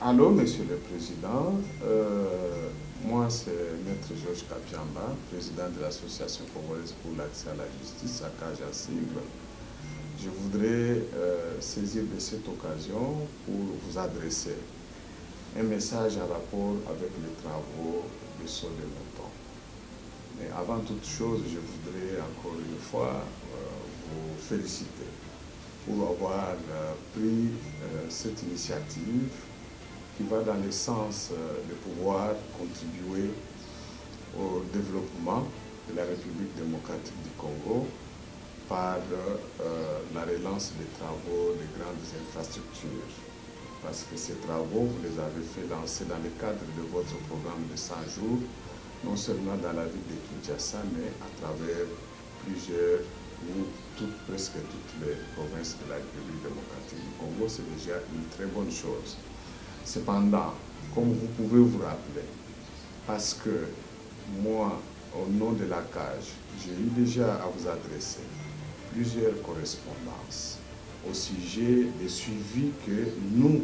Allô, Monsieur le Président. Moi, c'est Maître Georges Kapiamba, président de l'Association congolaise pour l'accès à la justice, ACAJ en sigle. Je voudrais saisir de cette occasion pour vous adresser un message en rapport avec les travaux de Saut des Moutons. Mais avant toute chose, je voudrais encore une fois vous féliciter pour avoir pris cette initiative qui va dans le sens de pouvoir contribuer au développement de la République démocratique du Congo par la relance des travaux des grandes infrastructures. Parce que ces travaux, vous les avez fait lancer dans le cadre de votre programme de 100 jours, non seulement dans la ville de Kinshasa, mais à travers plusieurs ou presque toutes les provinces de la République démocratique du Congo. C'est déjà une très bonne chose. Cependant, comme vous pouvez vous rappeler, parce que moi, au nom de la CAJ, j'ai eu déjà à vous adresser plusieurs correspondances au sujet des suivis que nous,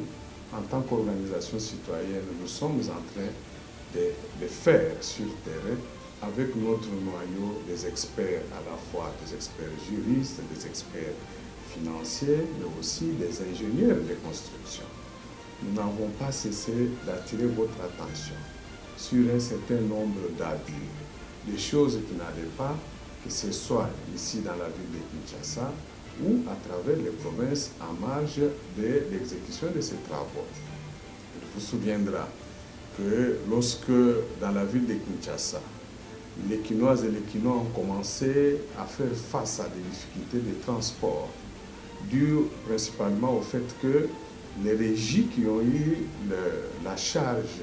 en tant qu'organisation citoyenne, nous sommes en train de faire sur le terrain avec notre noyau des experts, à la fois des experts juristes, des experts financiers, mais aussi des ingénieurs de construction. Nous n'avons pas cessé d'attirer votre attention sur un certain nombre d'abus, des choses qui n'allaient pas, que ce soit ici dans la ville de Kinshasa ou à travers les provinces en marge de l'exécution de ces travaux. Il vous souviendra que lorsque dans la ville de Kinshasa, les Kinoises et les Kinois ont commencé à faire face à des difficultés de transport, dues principalement au fait que les régies qui ont eu la charge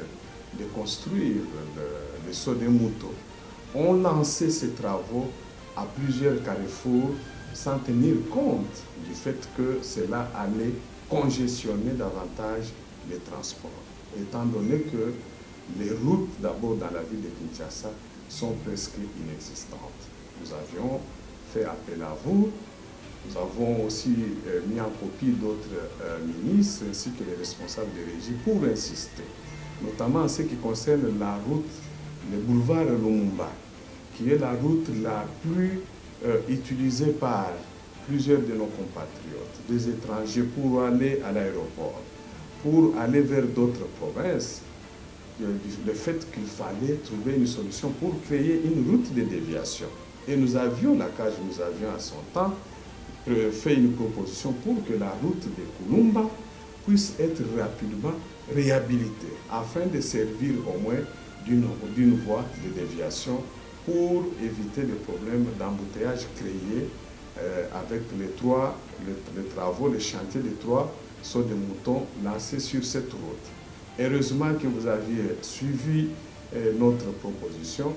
de construire le Saut des Moutons ont lancé ces travaux à plusieurs carrefours sans tenir compte du fait que cela allait congestionner davantage les transports, étant donné que les routes d'abord dans la ville de Kinshasa sont presque inexistantes. Nous avions fait appel à vous. Nous avons aussi mis en copie d'autres ministres ainsi que les responsables des régies pour insister, notamment en ce qui concerne la route, le boulevard Lumumba, qui est la route la plus utilisée par plusieurs de nos compatriotes, des étrangers pour aller à l'aéroport, pour aller vers d'autres provinces. Le fait qu'il fallait trouver une solution pour créer une route de déviation. Et nous avions, la CAJ, nous avions à son temps fait une proposition pour que la route de Kulumba puisse être rapidement réhabilitée afin de servir au moins d'une voie de déviation pour éviter les problèmes d'embouteillage créés avec les travaux, les chantiers des 3 sauts de moutons lancés sur cette route. Heureusement que vous aviez suivi notre proposition.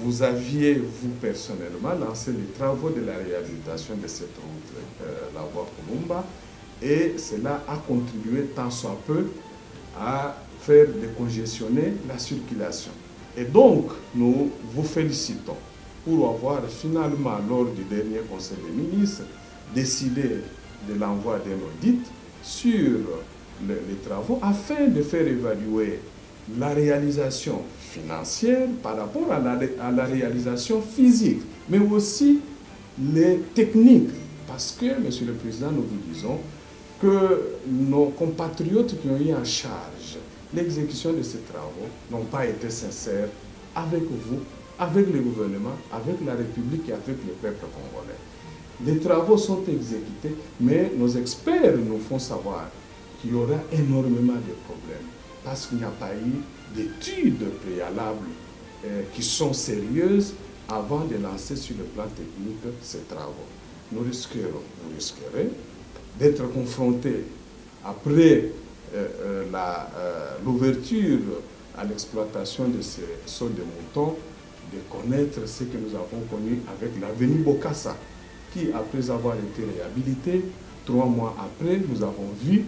Vous aviez, vous personnellement, lancé les travaux de la réhabilitation de cette route, la voie Kulumba, et cela a contribué tant soit peu à faire décongestionner la circulation. Et donc, nous vous félicitons pour avoir finalement, lors du dernier Conseil des ministres, décidé de l'envoi d'un audit sur les travaux afin de faire évaluer la réalisation financière par rapport à la réalisation physique, mais aussi les techniques. Parce que, Monsieur le Président, nous vous disons que nos compatriotes qui ont eu en charge l'exécution de ces travaux n'ont pas été sincères avec vous, avec le gouvernement, avec la République et avec le peuple congolais. Les travaux sont exécutés, mais nos experts nous font savoir qu'il y aura énormément de problèmes parce qu'il n'y a pas eu d'études préalables qui sont sérieuses avant de lancer sur le plan technique ces travaux. Nous risquerons d'être confrontés après l'ouverture à l'exploitation de ces sauts de moutons, de connaître ce que nous avons connu avec l'avenue Bokassa, qui, après avoir été réhabilité, 3 mois après, nous avons vu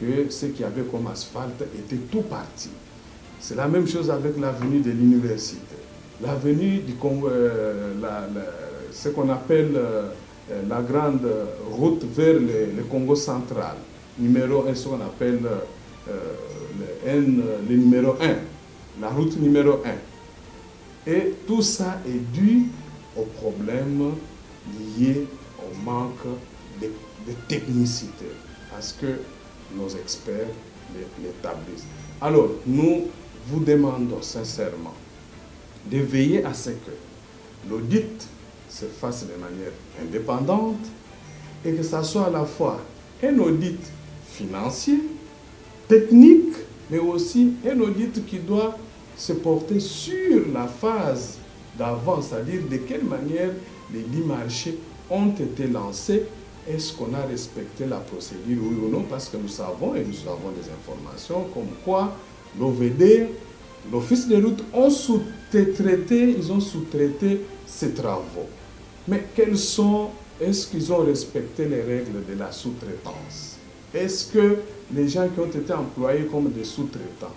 que ce qu'il y avait comme asphalte était tout parti. C'est la même chose avec l'avenue de l'université. L'avenue du Congo, ce qu'on appelle la grande route vers le Congo central, numéro 1, ce qu'on appelle le numéro 1, la route numéro 1. Et tout ça est dû aux problèmes liés au manque de technicité, parce que nos experts l'établissent. Alors, nous vous demandons sincèrement de veiller à ce que l'audit se fasse de manière indépendante et que ça soit à la fois un audit financier, technique, mais aussi un audit qui doit se porter sur la phase d'avant, c'est-à-dire de quelle manière les 10 marchés ont été lancés. Est-ce qu'on a respecté la procédure, oui ou non? Parce que nous savons, et nous avons des informations comme quoi l'OVD, l'Office des routes, ils ont sous-traité ces travaux. Mais est-ce qu'ils ont respecté les règles de la sous-traitance? Est-ce que les gens qui ont été employés comme des sous-traitants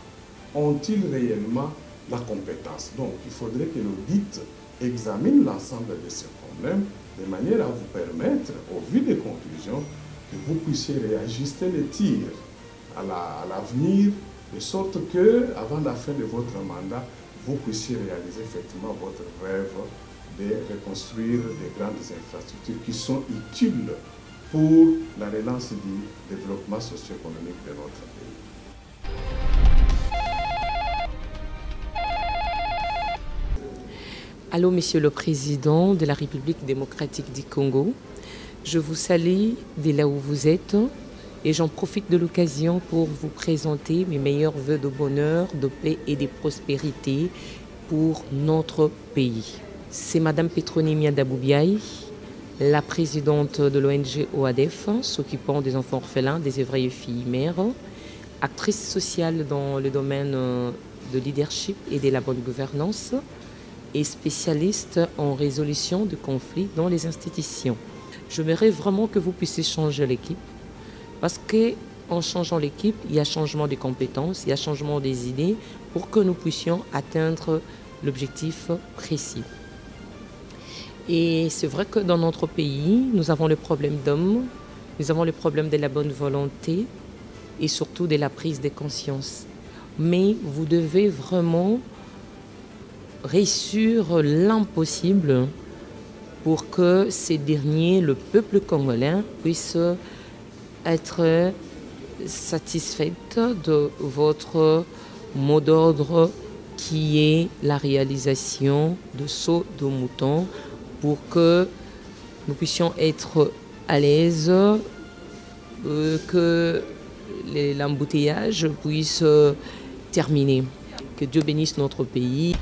ont-ils réellement la compétence? Donc, il faudrait que l'audit examine l'ensemble de ces problèmes de manière à vous permettre, au vu des conclusions, que vous puissiez réajuster les tirs à l'avenir, de sorte que, avant la fin de votre mandat, vous puissiez réaliser effectivement votre rêve de reconstruire des grandes infrastructures qui sont utiles pour la relance du développement socio-économique de notre pays. Allô, Monsieur le Président de la République démocratique du Congo. Je vous salue de là où vous êtes et j'en profite de l'occasion pour vous présenter mes meilleurs vœux de bonheur, de paix et de prospérité pour notre pays. C'est Madame Pétronimia Daboubiaï, la présidente de l'ONG OADEF, s'occupant des enfants orphelins, des œuvriers filles mères, actrice sociale dans le domaine de leadership et de la bonne gouvernance, et spécialiste en résolution de conflits dans les institutions. J'aimerais vraiment que vous puissiez changer l'équipe, parce qu'en changeant l'équipe, il y a changement des compétences, il y a changement des idées pour que nous puissions atteindre l'objectif précis. Et c'est vrai que dans notre pays, nous avons le problème d'hommes, nous avons le problème de la bonne volonté et surtout de la prise de conscience. Mais vous devez vraiment réussir l'impossible pour que ces derniers, le peuple congolais, puisse être satisfait de votre mot d'ordre qui est la réalisation de sauts de moutons pour que nous puissions être à l'aise, que l'embouteillage puisse terminer. Que Dieu bénisse notre pays.